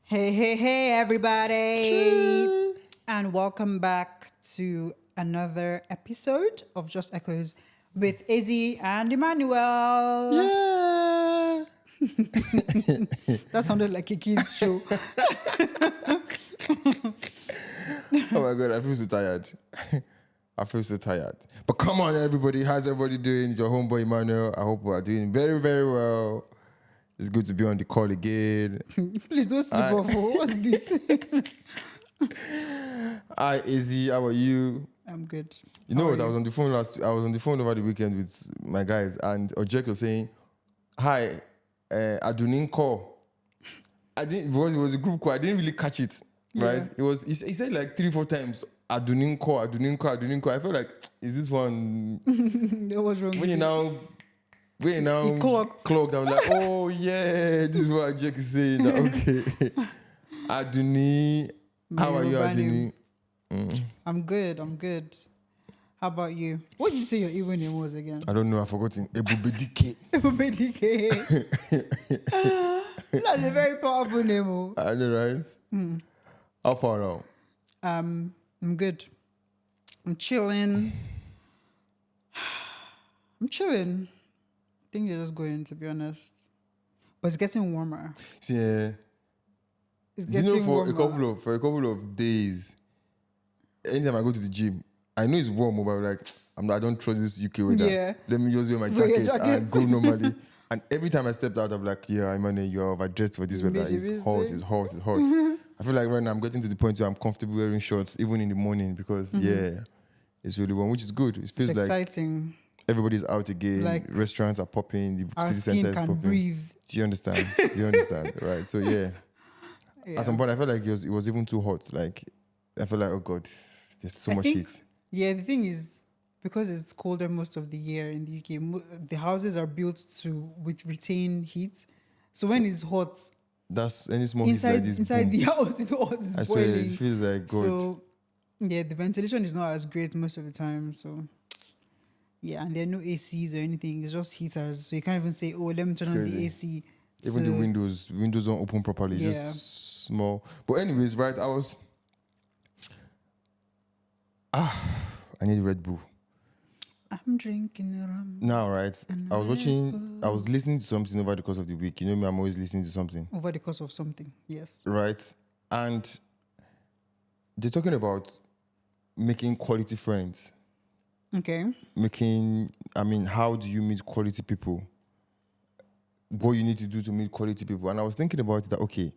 Hey, hey, hey, everybody. Chee. And welcome back to another episode of Just Echoes with Izzy and Emmanuel. Yeah. That sounded like a kid's show. Oh my god, I feel so tired. I feel so tired. But come on, everybody. How's everybody doing? It's your homeboy Emmanuel. I hope we are doing very, very well. It's good to be on the call again. Please don't sleep off. What's this? Hi, Izzy. How are you? I'm good. You know How what? are I was on the phone I was on the phone over the weekend with my guys, and Ojek was saying, "Hi, Adunin call." I didn't because it was a group call. I didn't really catch it. Right? Yeah. It was. He said like 3-4 times. Adunin call, Adunin call, Adunin call. I felt like, is this one What's wrong when with you you? now He clocked. clocked? I was like, oh yeah, this is what Ojek is saying. That, okay, Aduni, My how are you, Yoruba Aduni? name. I'm good. How about you? What did you say your Igbo name was again? I don't know. I've forgotten. Ebubedike. Ebubedike. That's a very powerful name. Oh. I know, right? How far now? I'm good. I'm chilling. Things are just going, to be honest. But it's getting warmer. See, It's you know, getting for warmer. a couple of days, anytime I go to the gym, I know it's warm, but I'm like, I don't trust this UK weather. Yeah. Let me just wear my Wear your jacket jacket. and go normally. And every time I stepped out, I'm like, yeah, Emmanuel, you're overdressed for this weather. made a It's hot, mistake. it's hot, it's hot. I feel like right now I'm getting to the point where I'm comfortable wearing shorts, even in the morning, because, yeah, it's really warm, which is good. It It's feels like exciting. everybody's out again. Like, Restaurants are popping. The Our city skin center is can popping. breathe. Do you understand? You understand, right? So, yeah. Yeah. At some point, I felt like it was even too hot. Like, I felt like, oh God, there's so I much think- heat. Yeah, the thing is, because it's colder most of the year in the UK, the houses are built to retain heat. So when it's hot, That's any small heat like this. inside boom. the house is hot, it's I swear, boiling. it feels like God. So yeah, the ventilation is not as great most of the time. So yeah, and there are no ACs or anything. It's just heaters. So you can't even say, "Oh, let me turn on the Crazy. AC." Even the to- windows don't open properly. Yeah. Just small. But anyways, right? I need Red Bull I'm drinking rum now, right? I was listening to something over the course of the week. You know me, I'm always listening to something, over the course of something. Yes. right? And they're talking about making quality friends. Okay. How do you meet quality people? What you need to do to meet quality people. And I was thinking about it that, okay,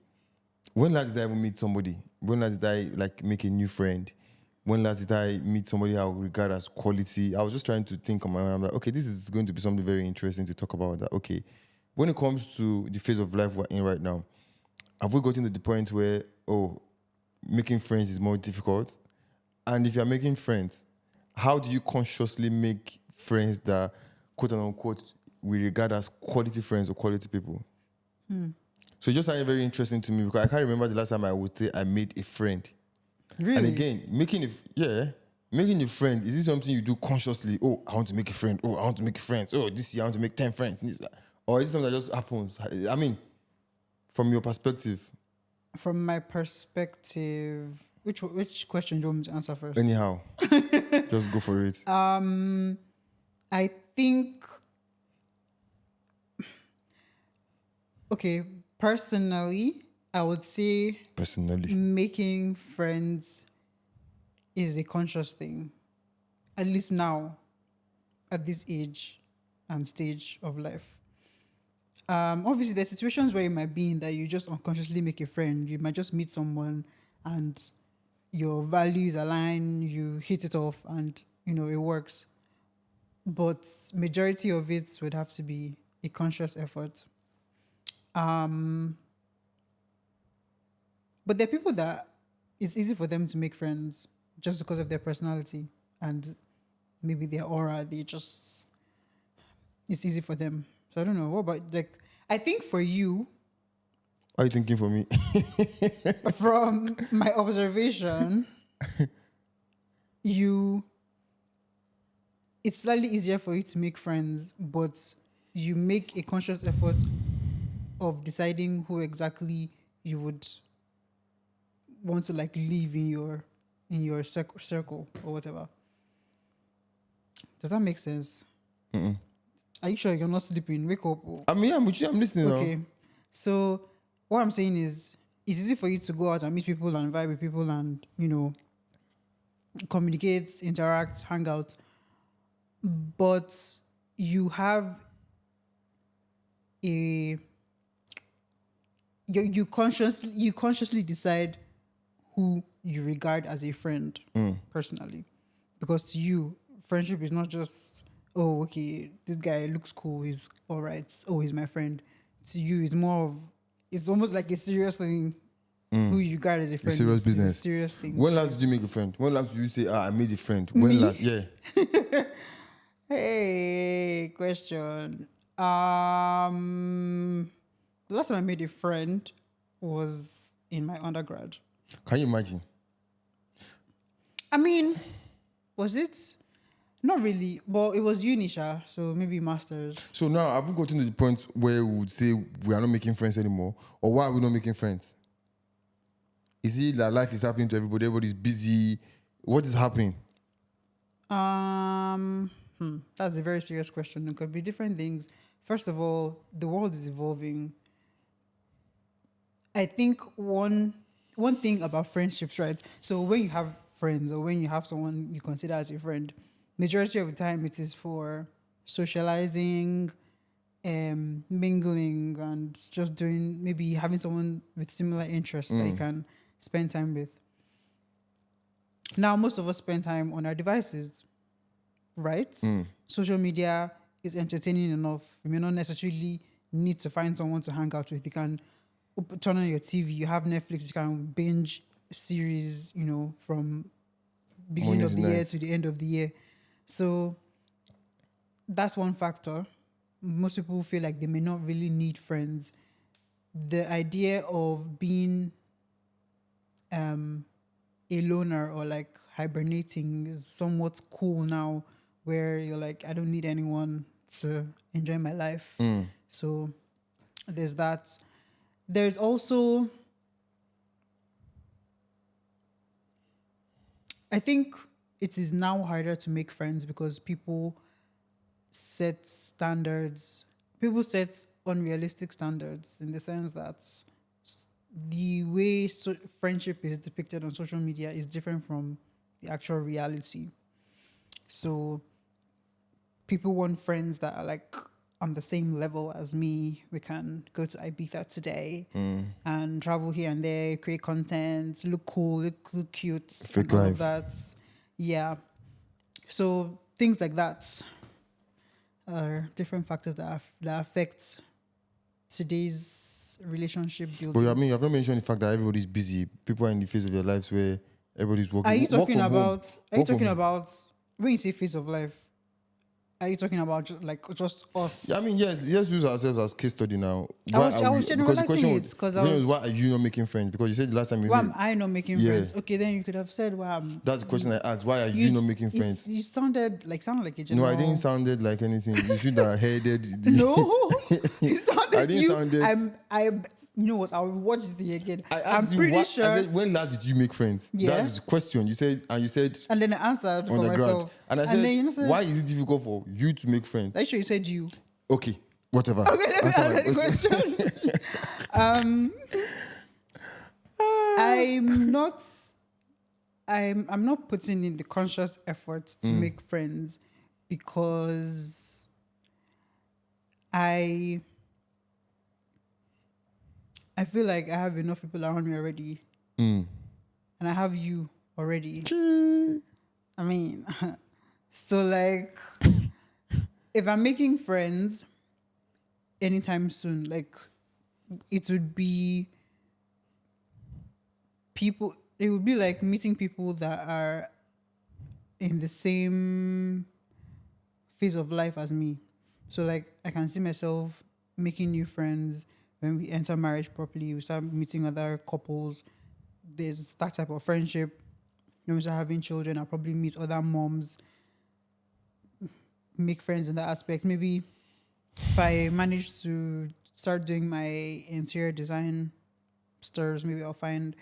when last did I even meet somebody? When last did I make a new friend? When last did I meet somebody I would regard as quality? I was just trying to think on my own. I'm like, okay, this is going to be something very interesting to talk about. That, okay, when it comes to the phase of life we're in right now, have we gotten to the point where, making friends is more difficult? And if you're making friends, how do you consciously make friends that, quote unquote, we regard as quality friends or quality people? So it just sounded very interesting to me because I can't remember the last time I would say I made a friend. Really? And again, making a friend, is this something you do consciously? Oh, I want to make a friend. Oh, I want to make friends. Oh, this year I want to make 10 friends. Or is it something that just happens? I mean, from your perspective, From my perspective, which question do you want me to answer first? anyhow, just go for it. I think, okay, personally, I would say Personally. making friends is a conscious thing, at least now, at this age and stage of life. Obviously, there's situations where you might be in that you just unconsciously make a friend. You might just meet someone and your values align, you hit it off, and it works. But majority of it would have to be a conscious effort. But there are people that it's easy for them to make friends just because of their personality and maybe their aura. It's easy for them. So I don't know. What about, I think for you, What are you thinking for me? from my observation, it's slightly easier for you to make friends, but you make a conscious effort of deciding who exactly you would want to like live in your circle or whatever. Does that make sense? Are you sure you're not sleeping? Wake up. I mean, I'm with you. I'm listening Okay. now. So what I'm saying is, it's easy for you to go out and meet people and vibe with people and, communicate, interact, hang out. But you have you consciously decide who you regard as a friend personally. Because to you, friendship is not just, oh, okay, this guy looks cool, he's all right, oh, he's my friend. To you, it's almost like a serious thing. Who you regard as a friend. Serious It's business. a serious thing. When last did you make a friend? When last did you say, I made a friend? When last? Yeah. Hey, question. The last time I made a friend was in my undergrad. Can you imagine? I mean, was it? Not really, but it was Unisha, so maybe masters. So now, have we gotten to the point where we would say we are not making friends anymore? Or why are we not making friends? Is it that life is happening to everybody? Everybody's busy. What is happening? That's a very serious question. It could be different things. First of all, the world is evolving. I think one thing about friendships, right? So when you have friends or when you have someone you consider as your friend, majority of the time it is for socializing, mingling, and just doing, maybe having someone with similar interests that you can spend time with. Now, most of us spend time on our devices, right? Social media is entertaining enough. You may not necessarily need to find someone to hang out with. You can turn on your TV, you have Netflix, you can binge series, from beginning Morning of to the year night. to the end of the year. So that's one factor. Most people feel like they may not really need friends. The idea of being a loner or like hibernating is somewhat cool now, where you're like, I don't need anyone to enjoy my life. So there's that. There's also, I think it is now harder to make friends because people set standards. People set unrealistic standards, in the sense that the way friendship is depicted on social media is different from the actual reality. So people want friends that are like on the same level as me. We can go to Ibiza today and travel here and there, create content, look cool, look cute, Fake and all life. of that. Yeah. So things like that are different factors that affect today's relationship building. But I mean, you have not mentioned the fact that everybody's busy. People are in the phase of their lives where everybody's working. Are you Work talking from home. about? Are you Work from talking home. about when you say phase of life? Are you talking about just us? Yeah, I mean, yes, let's use ourselves as case study now. I was Because the generalizing question it, 'cause I when was- why are you not making friends? Because you said the last time you Why am I not making Yeah. friends? Okay, then you could have said, "Well, that's the question I asked. Why are you not making friends? You sounded like a No, general. I didn't sounded like anything. You should have headed. No, you sounded. I didn't sounded- I'm. You know what? I'll watch this again. I I'm asked you pretty what, sure. I said, when last did you make friends? Yeah. That was the question. You said And then I answered for underground. myself. And I said, then why is it difficult for you to make friends? Are you sure you said you? Okay, whatever. Okay, let me answer the question. I'm not putting in the conscious effort to make friends because I feel like I have enough people around me already. And I have you already. I mean, so like, if I'm making friends anytime soon, like, it would be people, it would be like meeting people that are in the same phase of life as me. So like, I can see myself making new friends when we enter marriage properly. We start meeting other couples. There's that type of friendship. When we start having children, I'll probably meet other moms, make friends in that aspect. Maybe if I manage to start doing my interior design stores, maybe I'll find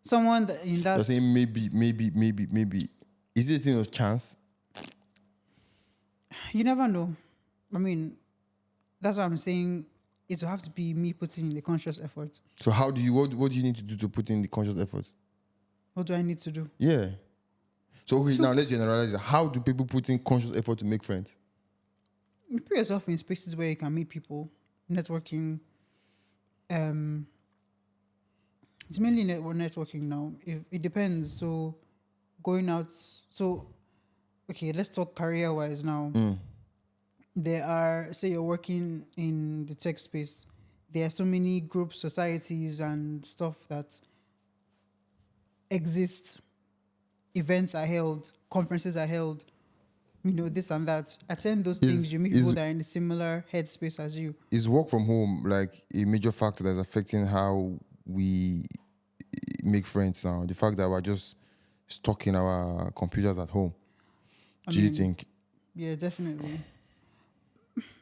someone that in You're that, saying maybe. Is it a thing of chance? you never know. I mean, that's what I'm saying. It will have to be me putting in the conscious effort. So how do you what do you need to do to put in the conscious effort? What do I need to do? Yeah. So okay, now let's generalize it. How do people put in conscious effort to make friends? You put yourself in spaces where you can meet people, networking. It's mainly networking now. It depends. So going out. So okay, let's talk career wise now. There are, say you're working in the tech space, there are so many groups, societies, and stuff that exist. Events are held, conferences are held, this and that. Attend those things. You meet people that are in a similar headspace as you. Is work from home like a major factor that's affecting how we make friends now? The fact that we're just stuck in our computers at home. Do you think? Yeah, definitely.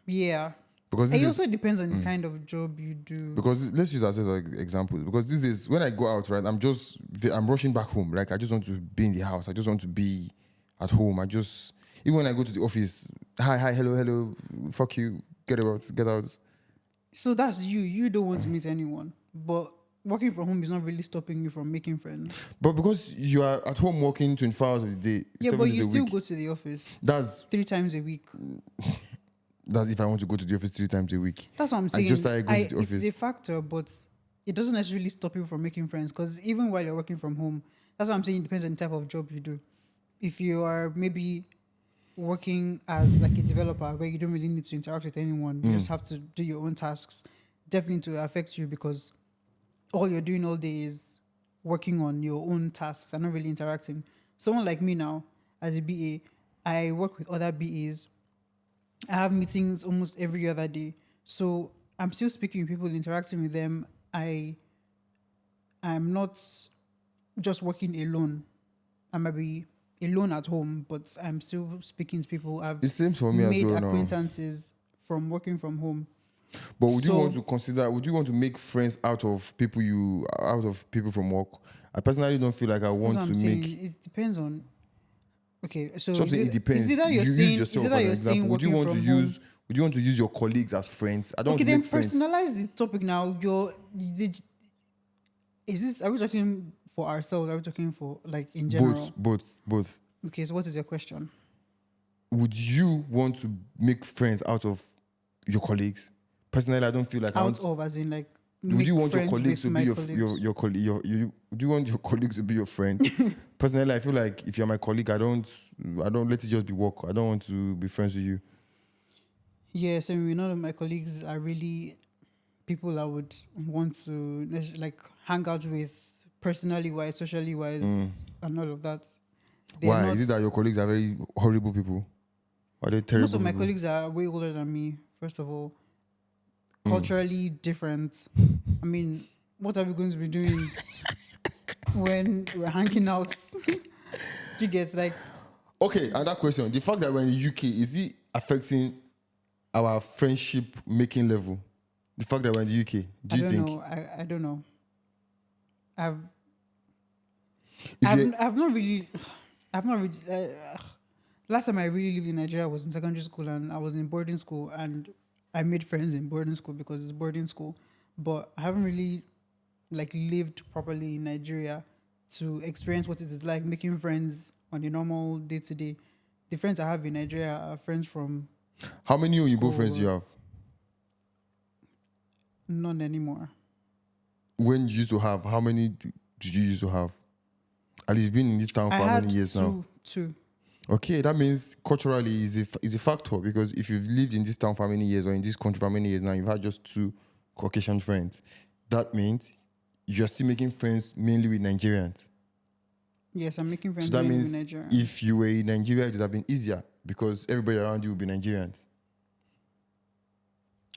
Yeah. Because it also depends on the kind of job you do. Because let's use ourselves as examples. Because this is when I go out, right? I'm rushing back home. Like I just want to be in the house. I just want to be at home. Even when I go to the office, hi, hello, fuck you, get out. So that's you. You don't want to meet anyone, but working from home is not really stopping you from making friends. But because you are at home working 24 hours a day, yeah, 7 but days you a still week, go to the office. That's 3 times a week. That's if I want to go to the office 3 times a week. That's what I'm saying. I just started going to the office. It's a factor, but it doesn't necessarily stop you from making friends. Because even while you're working from home, that's what I'm saying. It depends on the type of job you do. If you are maybe working as like a developer where you don't really need to interact with anyone, you just have to do your own tasks, definitely to affect you because all you're doing all day is working on your own tasks and not really interacting. Someone like me now, as a BA, I work with other BAs. I have meetings almost every other day. So I'm still speaking with people, interacting with them. I'm not just working alone. I might be alone at home, but I'm still speaking to people. I've the same for me made as well now. acquaintances from working from home. But would you want to make friends out of people from work? I personally don't feel like I want to make. It depends on. Okay, so it depends. Is it that you're you saying? use yourself Is it that as an you're saying example. Would you working want to from use? home? Would you want to use your colleagues as friends? I don't Okay, want to then make friends. personalize the topic now. Is this? Are we talking for ourselves? Are we talking for like in general? Both. Okay, so what is your question? Would you want to make friends out of your colleagues? Personally, I don't feel like As in like. Would you want your friends colleagues to with be my colleagues? your colleague? Would you want your colleagues to be your friends? Personally, I feel like if you're my colleague, I don't let it just be work. I don't want to be friends with you. Yes, and none of my colleagues are really people I would want to like hang out with, personally wise, socially wise, and all of that. Why is it that your colleagues are very horrible people? Are they terrible? Most of my people? colleagues are way older than me. First of all, culturally different. I mean, what are we going to be doing when we're hanging out? You get like. Okay, and that question: the fact that we're in the UK, is it affecting our friendship making level? The fact that we're in the UK, do you think? I don't know. I've not really. Last time I really lived in Nigeria was in secondary school, and I was in boarding school, and I made friends in boarding school because it's boarding school. But I haven't really like lived properly in Nigeria to experience what it is like making friends on a normal day to day. The friends I have in Nigeria are friends from. How many Oyibo school. friends do you have? None anymore. When you used to have, how many did you used to have? And you've been in this town for how many years now? Two. Okay, that means culturally is a factor, because if you've lived in this town for many years or in this country for many years now, you've had just 2 Caucasian friends. That means you're still making friends mainly with Nigerians. Yes, I'm making friends So that means with Nigerians. if you were in Nigeria, it would have been easier because everybody around you would be Nigerians.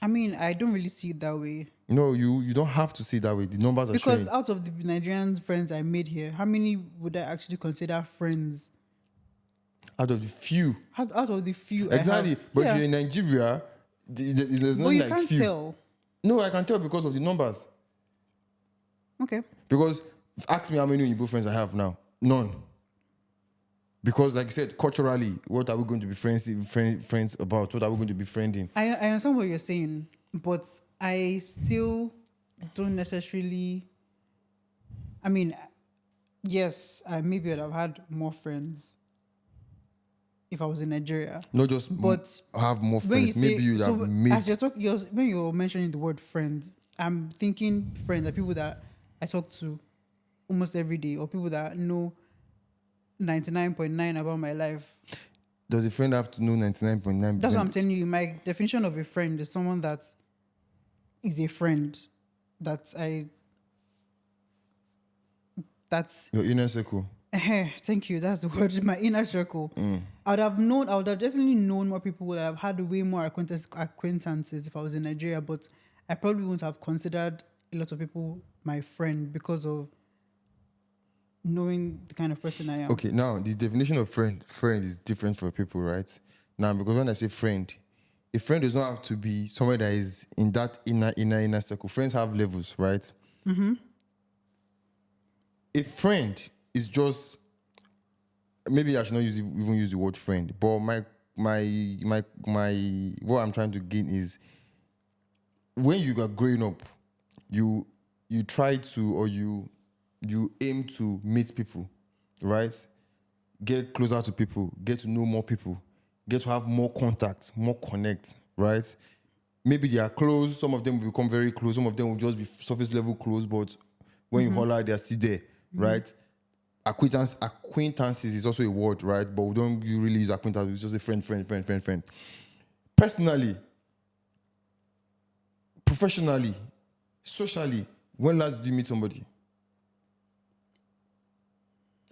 I mean, I don't really see it that way. No, you don't have to see it that way. The numbers are showing. Because out of the Nigerian friends I made here, how many would I actually consider friends? Out of the few. Out of the few. Exactly. But if you're in Nigeria, there's not but you like few. can't tell. No, I can tell because of the numbers. Okay. Because Ask me how many Igbo friends I have now. None. Because, like you said, culturally, what are we going to be friends about? What are we going to be friending? I understand what you're saying, but I still don't necessarily. I mean, yes, I maybe would have had more friends if I was in Nigeria. Not just But have more when you friends. say, Maybe you'd so have made. as you're talking, when you're mentioning the word friends, I'm thinking friends are people that I talk to almost every day, or people that know 99.9 about my life. Does a friend have to know 99.9%? That's what I'm telling you. My definition of a friend is someone that is a friend that's Your inner circle. thank you. That's the word. My inner circle. I would have definitely known more people. Would have had way more acquaintances if I was in Nigeria, but I probably wouldn't have considered a lot of people my friend because of knowing the kind of person I am. Okay, now the definition of friend is different for people, right? Now, because when I say friend, a friend does not have to be someone that is in that inner circle. Friends have levels, right? Mm-hmm. A friend is just, maybe I should not even use the word friend, but my what I'm trying to gain is, when you are growing up, you try to, or you aim to meet people, right? Get closer to people, get to know more people, get to have more contact, more connect, right? Maybe they are close, some of them will become very close, some of them will just be surface level close, but when you holler, they are still there, right? Acquaintances is also a word, right? But we don't really use acquaintance, it's just a friend. Personally, professionally, socially, when last did you meet somebody?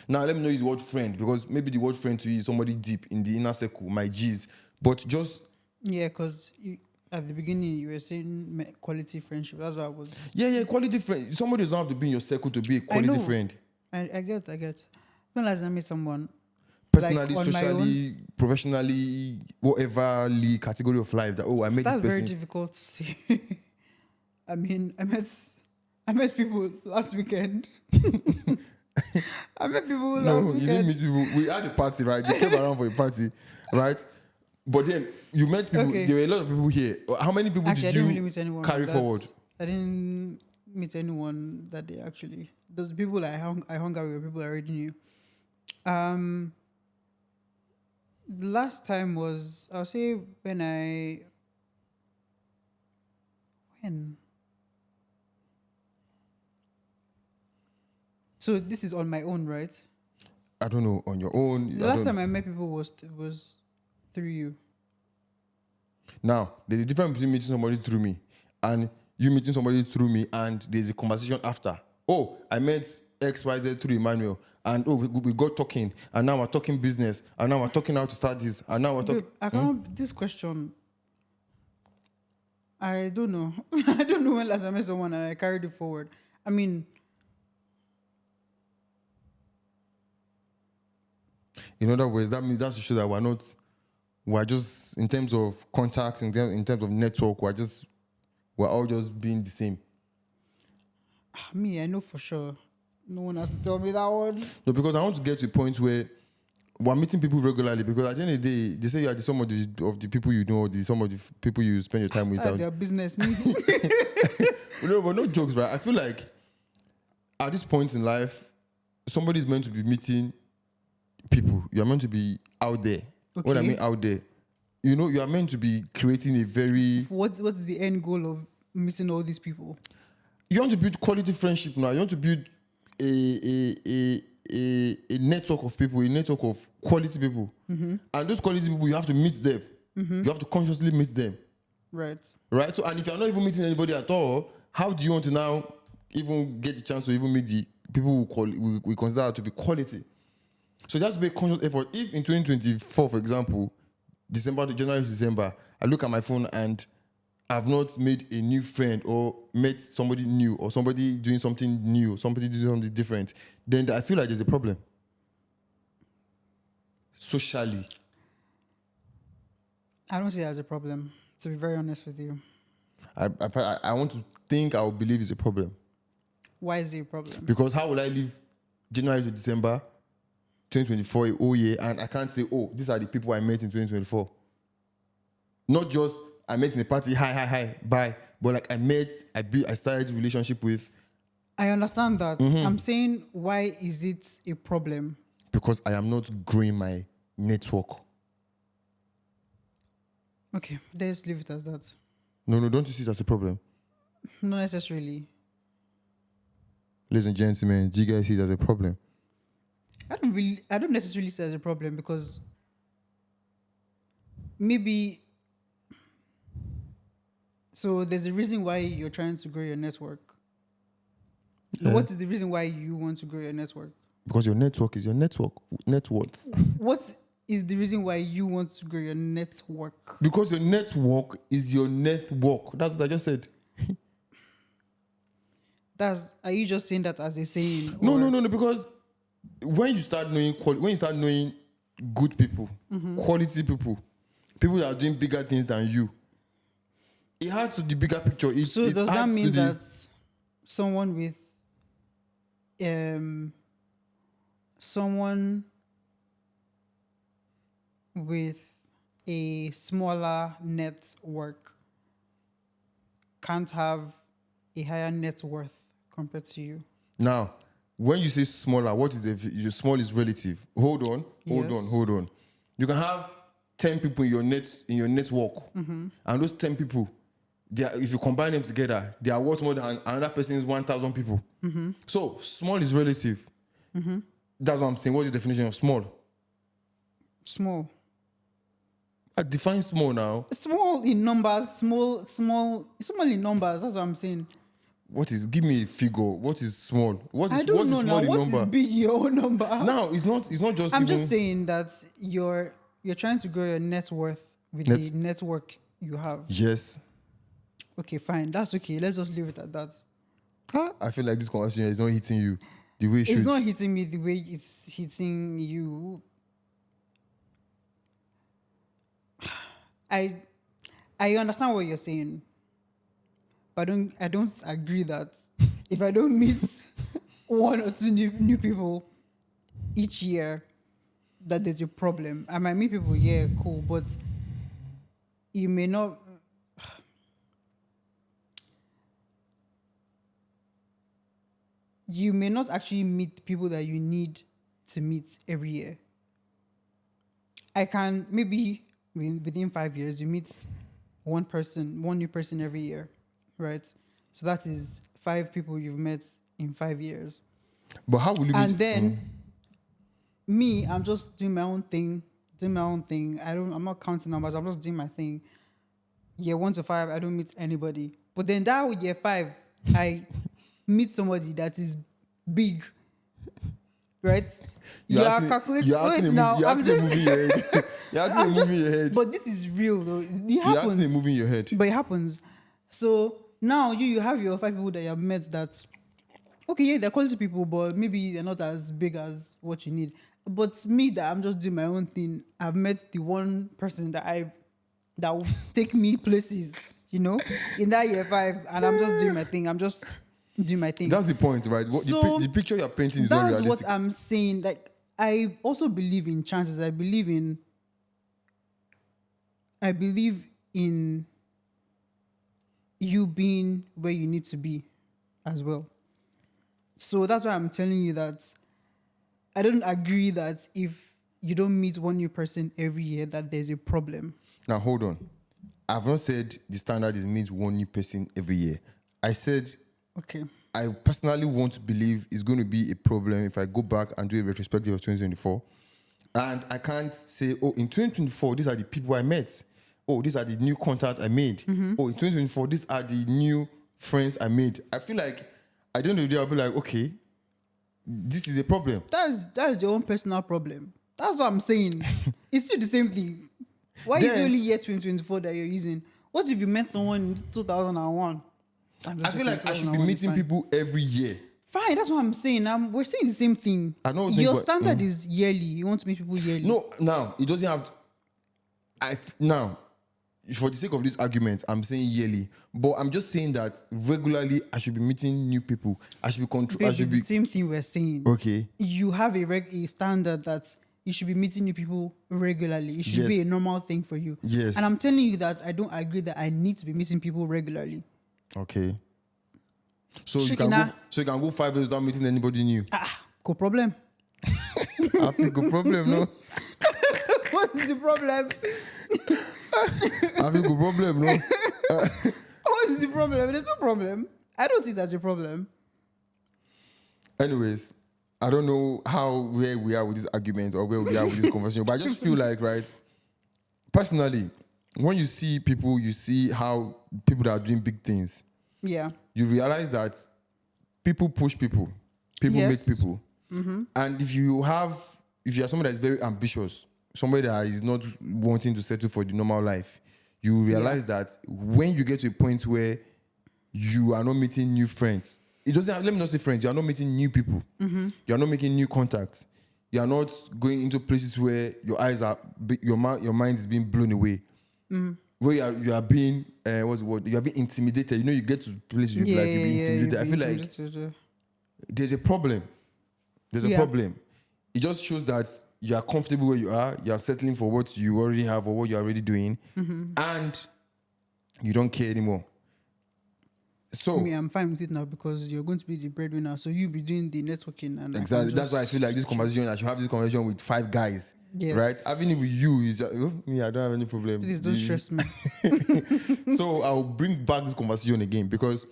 Now, let me know use the word friend, because maybe the word friend to you is somebody deep in the inner circle, my G's. But just... Yeah, because at the beginning you were saying quality friendship. That's what I was. Yeah, quality friend. Somebody doesn't have to be in your circle to be a quality friend. I get. When last I met someone, Personally, like, socially, professionally, whatever category of life, that, I met that's this person. very difficult to say. I mean, I met people last weekend. I met people last weekend. You didn't meet people. We had a party, right? They came around for a party, right? But then you met people. Okay. There were a lot of people here. How many people Actually, I did didn't you really meet anyone carry forward? I didn't meet anyone that day, actually. Those people I hung out with were people I already knew. The last time was, I'll say, when so this is on my own, right? I don't know, on your own. The last time I met people was through you. Now, there's a difference between meeting somebody through me and you meeting somebody through me, and there's a conversation after. Oh, I met XYZ through Emmanuel, and we got talking, and now we're talking business, and now we're talking how to start this, and now we're talking... I can't, this question, I don't know. I don't know when last I met someone and I carried it forward. I mean... In other words, that means that's to show that we're just, in terms of contacts, in terms of network, we're all just being the same. Me, I know for sure. No one has to tell me that one. No, because I want to get to a point where we're meeting people regularly, because at the end of the day, they say you are the sum of the people you know, or the sum of the people you spend your time with. Their business. No, but no jokes, right? I feel like at this point in life, somebody's meant to be meeting people. You're meant to be out there. Okay. When I mean out there, you are meant to be creating a very... What's the end goal of meeting all these people? You want to build quality friendship now. You want to build a network of people, a network of quality people. Mm-hmm. And those quality people, you have to meet them. Mm-hmm. You have to consciously meet them. Right. So, and if you're not even meeting anybody at all, how do you want to now even get the chance to even meet the people we consider to be quality? So that's be a conscious effort. If in 2024, for example, January to December, I look at my phone and I've not made a new friend or met somebody new or somebody doing something new, somebody doing something different, then I feel like there's a problem. Socially. I don't see that as a problem, to be very honest with you. I want to think, I will believe it's a problem. Why is it a problem? Because how will I live January to December 2024 a whole year and I can't say, oh, these are the people I met in 2024. Not just I met in a party, hi, bye. But like I started a relationship with. I understand that. I'm saying, why is it a problem? Because I am not growing my network. Okay, let's leave it as that. No, don't you see it as a problem? Not necessarily. Ladies and gentlemen, do you guys see it as a problem? I don't necessarily see it as a problem because maybe. So there's a reason why you're trying to grow your network. Yeah. What is the reason why you want to grow your network? Because your network is your network net worth. What is the reason why you want to grow your network? Because your network is your network. That's what I just said. Are you just saying that as a saying? No. Because when you start knowing good people, quality people that are doing bigger things than you, it adds to the bigger picture. So does that mean that someone with a smaller network can't have a higher net worth compared to you? Now, when you say smaller, what is your small is relative. Hold on. You can have 10 people in your network, and those 10 people, if you combine them together, they are worth more than another person's 1,000 people. So small is relative. That's what I'm saying. What's the definition of small? Small. I define small now. Small in numbers. Small in numbers. That's what I'm saying. Give me a figure. What is small? I don't know now. What is big your own number? Now it's not just. I'm just saying that you're trying to grow your net worth with the network you have. Yes. Okay, fine. That's okay. Let's just leave it at that. I feel like this conversation is not hitting you the way it should. It's not hitting me the way it's hitting you. I understand what you're saying, but I don't agree that if I don't meet one or two new people each year, that there's a problem. I might meet people, yeah, cool, but you may not. You may not actually meet people that you need to meet every year. I can maybe within 5 years you meet one new person every year, right? So that is 5 people you've met in 5 years. But how will you? And then me, I'm just doing my own thing. I'm not counting numbers. I'm just doing my thing. Year 1 to 5, I don't meet anybody. But then that year 5, I meet somebody that is big, right? You're acting a movie in your head. You're acting a movie in your head. But this is real, though. It happens. You're acting a movie in your head. But it happens. So now you have your 5 people that you have met that, okay, yeah, they're quality people, but maybe they're not as big as what you need. But me, that I'm just doing my own thing, I've met the one person that will take me places, in that year 5, and I'm just doing my thing. That's the point, right? The picture you're painting is not realistic. That's what I'm saying. Like, I also believe in chances. I believe in you being where you need to be as well. So that's why I'm telling you that I don't agree that if you don't meet one new person every year, that there's a problem. Now, hold on. I've not said the standard is meet one new person every year. I said, okay, I personally want to believe it's going to be a problem if I go back and do a retrospective of 2024. And I can't say, oh, in 2024, these are the people I met. Oh, these are the new contacts I made. Mm-hmm. Oh, in 2024, these are the new friends I made. I feel like at the end of the day, I'll be like, okay, this is a problem. That's your own personal problem. That's what I'm saying. It's still the same thing. Why is it only year 2024 that you're using? What if you met someone in 2001? I feel like I should be meeting people every year. Fine, that's what I'm saying. We're saying the same thing. I don't Your standard is yearly. You want to meet people yearly. No, now it doesn't have. for the sake of this argument, I'm saying yearly, but I'm just saying that regularly I should be meeting new people. I should be Babe, I it's should the be same thing we're saying. okay. You have a standard that you should be meeting new people regularly. It should Yes. be a normal thing for you. Yes. And I'm telling you that I don't agree that I need to be meeting people regularly. Okay. So you can go 5 years without meeting anybody new. Go problem. I think a problem, no? What is the problem? I think a problem, no? What is the problem? There's no problem. I don't see that's a problem. Anyways, I don't know where we are with this argument or where we are with this conversation, but I just feel like, right, personally, when you see people, you see how people that are doing big things, Yeah. you realize that people push people, people Yes. make people. And if you are someone that is very ambitious, somebody that is not wanting to settle for the normal life, you realize that when you get to a point where you are not meeting new friends, it doesn't. Let me not say friends. You are not meeting new people. You are not making new contacts. You are not going into places where your eyes are, your mind is being blown away. Where you are being, what's the word? You are being intimidated. You know, you get to places you be intimidated. I feel like there's a problem. There's a problem. It just shows that you are comfortable where you are. You are settling for what you already have or what you're already doing, and you don't care anymore. So I'm fine with it now because you're going to be the breadwinner, so you'll be doing the networking and exactly. That's why I feel like this conversation. I should have this conversation with 5 guys. Yes. Right? Having it with you is just, me. I don't have any problem. Please don't stress me. So I'll bring back this conversation again because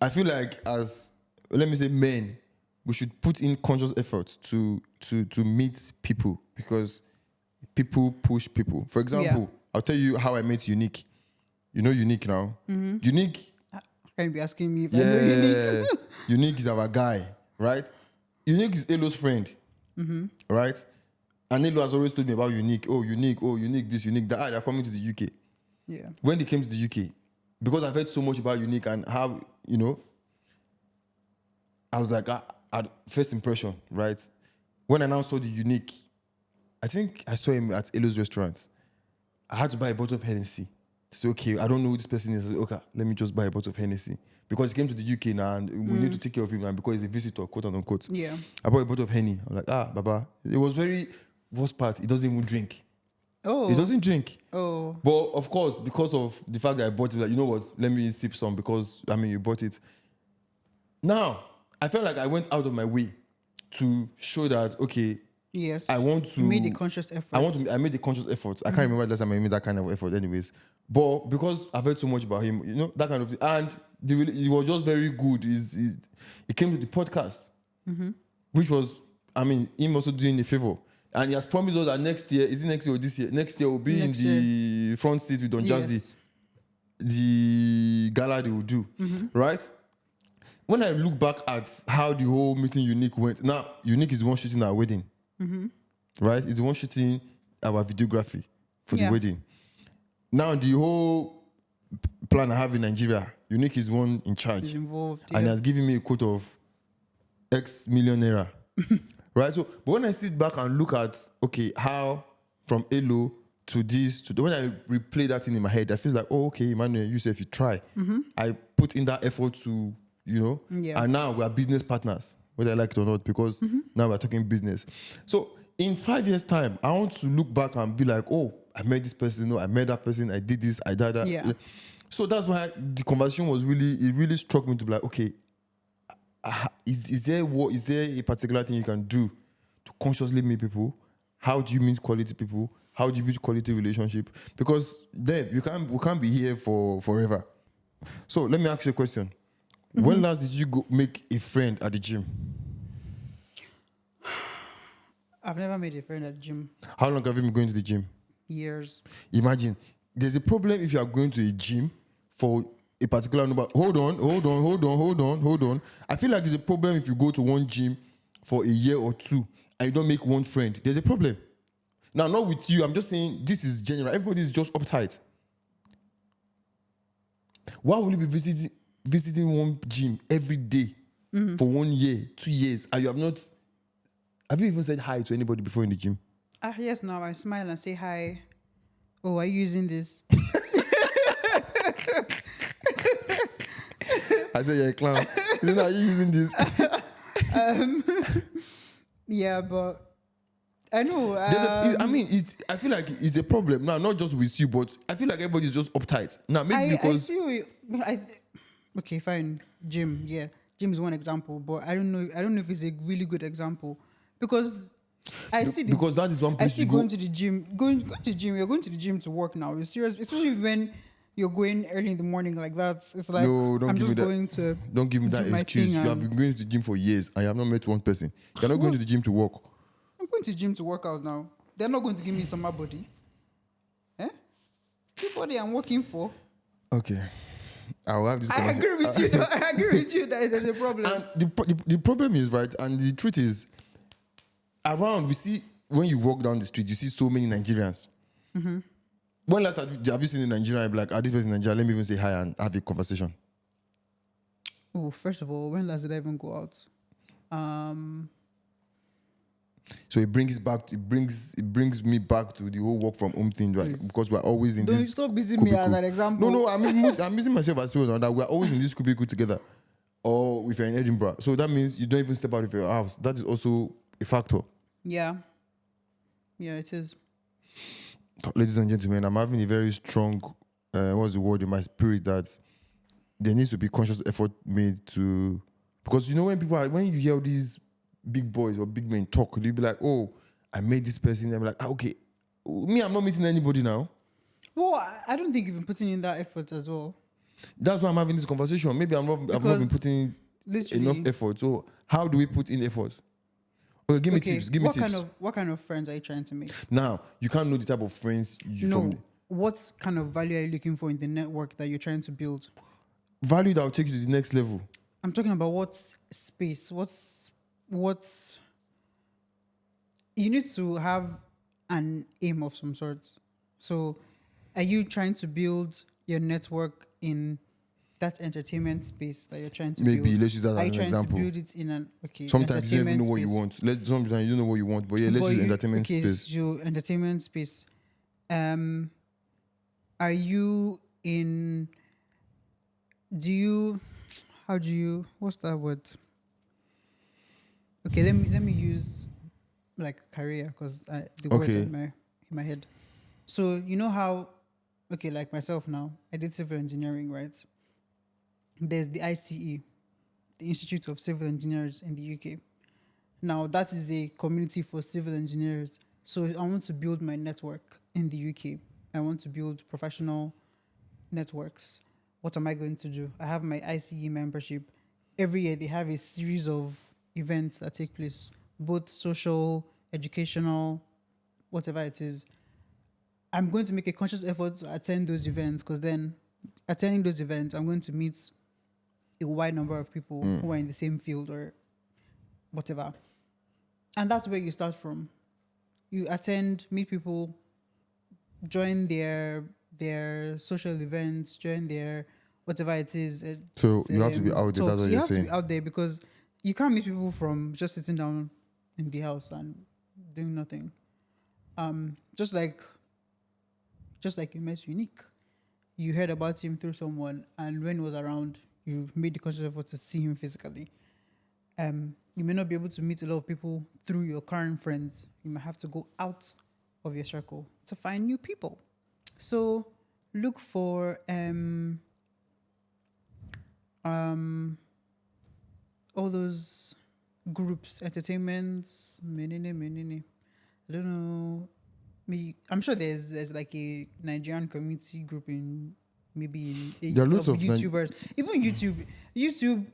I feel like as let me say men, we should put in conscious effort to meet people because people push people. For example, I'll tell you how I met Unique. You know Unique now. Unique. Can you be asking me if I know Unique? Unique is our guy, right? Unique is Elo's friend, right? And Elo has always told me about Unique. Oh, Unique, this, Unique, that. They're coming to the UK. Yeah. When they came to the UK, because I've heard so much about Unique and how, I was like, at first impression, right? When I now saw the Unique, I think I saw him at Elo's restaurant. I had to buy a bottle of Hennessy. So, okay, I don't know who this person is. I said, okay, let me just buy a bottle of Hennessy. Because he came to the UK now and we need to take care of him and because he's a visitor, quote unquote. Yeah. I bought a bottle of Henny. I'm like, Baba. It was worst part, he doesn't even drink. Oh. He doesn't drink. Oh. But of course, because of the fact that I bought it, like, you know what, let me sip some because, you bought it. Now, I felt like I went out of my way to show that, okay, yes, I want to... You made a conscious effort. I made a conscious effort. I can't remember the last time I made that kind of effort anyways. But because I've heard so much about him, that kind of thing. And it was just very good. He came to the podcast, which was, him also doing a favor. And he has promised us that next year, is it next year or this year? Next year will be in the front seat with Don Jazzy. The gala they will do, right? When I look back at how the whole meeting Unique went, now Unique is the one shooting our wedding, right? He's the one shooting our videography for the wedding. Now the whole plan I have in Nigeria, Unique is one in charge. He's involved. And he has given me a quote of X million naira. Right? So, but when I sit back and look at, okay, how from Elo to this, when I replay that thing in my head, I feel like, oh, okay, Emmanuel, you say if you try. I put in that effort to, and now we are business partners, whether I like it or not, because now we're talking business. So in 5 years' time, I want to look back and be like, oh, I met this person, I met that person, I did this, I did that. Yeah. So that's why the conversation was really struck me to be like, okay, is there a particular thing you can do to consciously meet people? How do you meet quality people? How do you build quality relationship? Because then we can't be here for forever. So let me ask you a question. When last did you go make a friend at the gym? I've never made a friend at the gym. How long have you been going to the gym? Years. Imagine, there's a problem if you are going to a gym for a particular number. Hold on. I feel like there's a problem if you go to one gym for a year or two and you don't make one friend. There's a problem. Now, not with you. I'm just saying this is general. Everybody is just uptight. Why will you be visiting one gym every day for 1 year, 2 years, and you have you even said hi to anybody before in the gym? Yes, now I smile and say hi. Oh, are you using this? I said you're a clown. You know, are you using this? Yeah, but I know. I mean, I feel like it's a problem now, not just with you, but I feel like everybody's just uptight now. Maybe I because see. Okay, fine. Gym, yeah, gym is one example, but I don't know. I don't know if it's a really good example because I see because that is one I place see you go. going to the gym. Going to the gym. You're going to the gym to work now. It's serious, especially when you're going early in the morning like that. It's like No, don't I'm give just me that. going to. Don't give me do that my excuse. thing You have and- been going to the gym for years and you have not met one person. You're not going to the gym to work. I'm going to the gym to work out now. They're not going to give me summer body. Eh? The body I'm working for. Okay. I will have this I conversation. agree with you. though. I agree with you that there's a problem. And the problem is, right, and the truth is, around, we see, when you walk down the street, you see so many Nigerians. Mm-hmm. When last have you seen a Nigerian and be like, this person in Nigeria, let me even say hi and have a conversation? Oh, first of all, when last did I even go out? So it brings me back to the whole work from home thing, right? Because we're always in Don't this. stop using me as cubicle. an example. No, I'm using myself as well. Now that we're always in this cubicle together, or if you're in Edinburgh, so that means you don't even step out of your house. That is also a factor. Yeah. Yeah, it is. Ladies and gentlemen, I'm having a very strong, what's the word in my spirit, that there needs to be conscious effort made to, because you know when you hear these big boys or big men talk, you'll be like, oh, I made this person. I'm like, okay, me, I'm not meeting anybody now. Well, I don't think you've been putting in that effort as well. That's why I'm having this conversation. Maybe I've not been Because putting in literally- enough effort. So how do we put in effort? Okay, give me tips. Give me tips. What kind of friends are you trying to make? Now, you can't know the type of friends you No. from. What kind of value are you looking for in the network that you're trying to build? Value that will take you to the next level. I'm talking about what space, what's you need to have an aim of some sort. So are you trying to build your network in that entertainment space that you're trying to build? Maybe let's use that Are as you an trying example. to build it in an Sometimes you don't even know what you space? want. Sometimes you don't know what you want. But yeah, let's use entertainment space. So entertainment space. Are you in? What's that word? Okay, let me use like career because the words Okay. in my head. So you know how, okay, like myself now, I did civil engineering, right? There's the ICE, the Institute of Civil Engineers in the UK. Now that is a community for civil engineers. So I want to build my network in the UK. I want to build professional networks. What am I going to do? I have my ICE membership. Every year they have a series of events that take place, both social, educational, whatever it is. I'm going to make a conscious effort to attend those events because then attending those events, I'm going to meet a wide number of people who are in the same field or whatever. And that's where you start from. You attend, meet people, join their social events, join their whatever it is. So you have to be out there, that's what you you're have to saying. be out there because you can't meet people from just sitting down in the house and doing nothing. Just like you met Unique. You heard about him through someone, and when he was around, you made the conscious effort to see him physically. You may not be able to meet a lot of people through your current friends. You might have to go out of your circle to find new people. So look for all those groups, entertainments, menene. I don't know. I'm sure there's like a Nigerian community group in maybe in There are lots of YouTubers. Even YouTube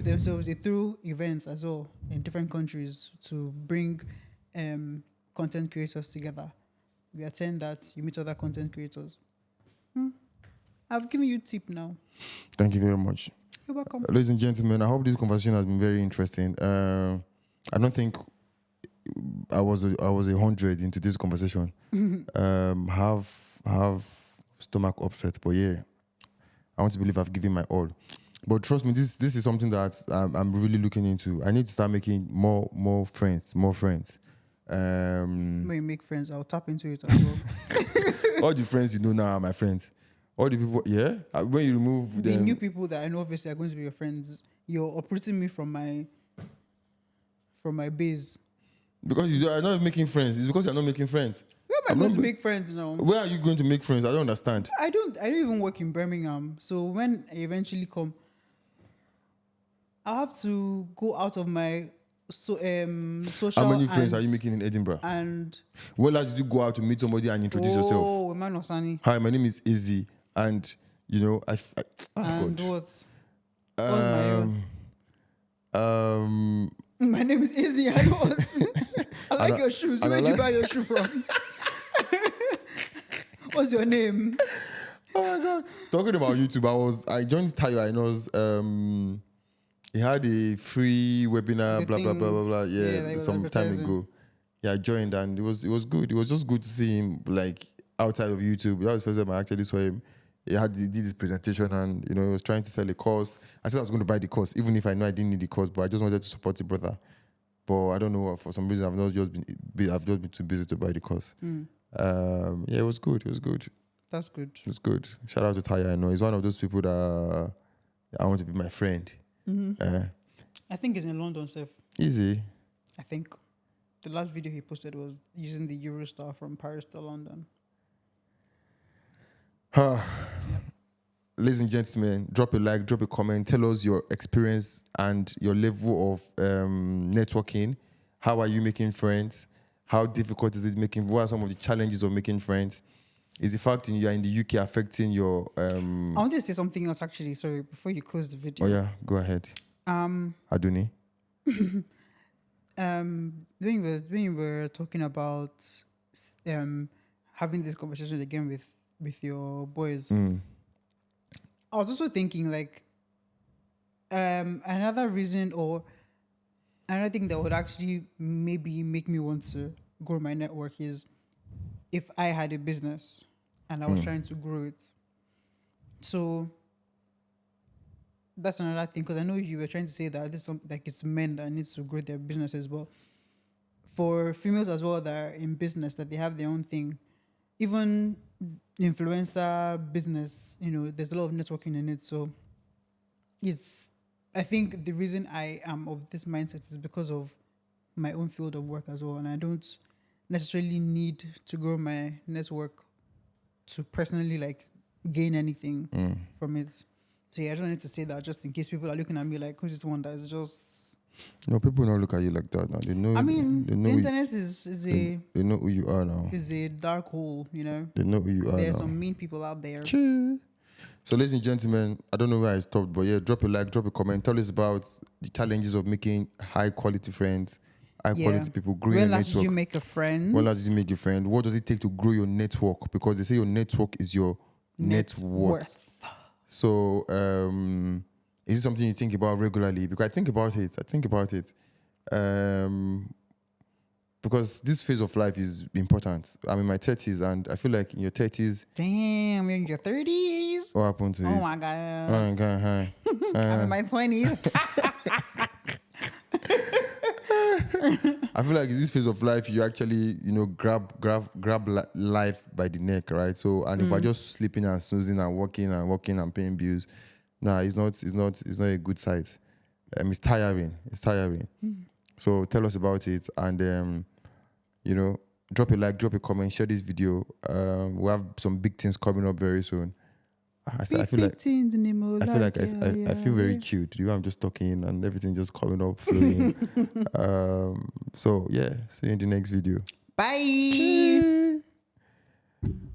themselves, they throw events as well in different countries to bring content creators together. You attend that, you meet other content creators. I've given you a tip now. Thank you very much. You're welcome. Ladies and gentlemen, I hope this conversation has been very interesting. I don't think I was 100 into this conversation. Have stomach upset, but yeah, I want to believe I've given my all. But trust me, this is something that I'm really looking into. I need to start making more friends. When you make friends, I'll tap into it as well. All the friends you know now are my friends. All the people, yeah. When you remove The them, new people that I know obviously are going to be your friends. You're uprooting me from my base. because you are not making friends. It's because you're not making friends. Where am I I'm going not to ma- make friends now? Where are you going to make friends? I don't understand. I don't even work in Birmingham. So when I eventually come, I'll have to go out of my social. How many friends and- are you making in Edinburgh? And When last did you go out to meet somebody and introduce yourself? Oh, man Osani. Hi, my name is Izzy, and you know, And God. what? my own? Um, My name is Izzy. I know. I like And your shoes. and Where I did you like- buy your shoe from? What's your name? oh my God! Talking about YouTube, I joined Tayo Aino's. He had a free webinar, The blah blah thing- blah blah blah. yeah, that Yeah, he was some time advertising. ago. Yeah, I joined and it was good. It was just good to see him like outside of YouTube. That was the first time I actually saw him. He did his presentation and you know he was trying to sell a course. I said I was going to buy the course, even if I know I didn't need the course, but I just wanted to support the brother. But I don't know, for some reason I've just been too busy to buy the course. Yeah, it was good. It was good. That's good. It was good. Shout out to Taya. I know he's one of those people that I want to be my friend. I think it's in London, Seth. Easy. I think the last video he posted was using the Eurostar from Paris to London. Ladies and gentlemen, drop a like, drop a comment. Tell us your experience and your level of networking. How are you making friends? How difficult is it making? What are some of the challenges of making friends? Is the fact you are in the UK affecting your? I wanted to say something else actually. Sorry, before you close the video. Oh yeah, go ahead. Aduni. When you were talking about having this conversation again with your boys, I was also thinking like another reason or another thing that would actually maybe make me want to grow my network is if I had a business and I was trying to grow it. So that's another thing, because I know you were trying to say that this is like it's men that need to grow their businesses, but for females as well that are in business, that they have their own thing, even influencer business, you know, there's a lot of networking in it. So I think the reason I am of this mindset is because of my own field of work as well, and I don't necessarily need to grow my network to personally like gain anything from it. So yeah, I just wanted to say that just in case people are looking at me like, who's this one that is just... No, people don't look at you like that now. They know. I mean, they the know internet they know who you are now. is a dark hole, you know? They know who you are There's now. some mean people out there. Cheer. So, ladies and gentlemen, I don't know where I stopped, but yeah, drop a like, drop a comment. Tell us about the challenges of making high quality friends, high quality people, growing When your last did network. you make a friend? When last did you make a friend? What does it take to grow your network? Because they say your network is your net worth. So, is it something you think about regularly? Because I think about it. Because this phase of life is important. I'm in my 30s, and I feel like in your 30s, Damn, you're in your 30s? what happened to Oh it? my God. Hi. I'm in my 20s. I feel like in this phase of life, you actually, you know, grab life by the neck, right? So, and if we're just sleeping and snoozing and working and paying bills, it's not a good sight. It's tiring. So tell us about it, and you know, drop a like, drop a comment, share this video. We have some big things coming up very soon. I feel like I feel very chilled. You know, I'm just talking and everything just coming up, flowing. So yeah, see you in the next video. Bye.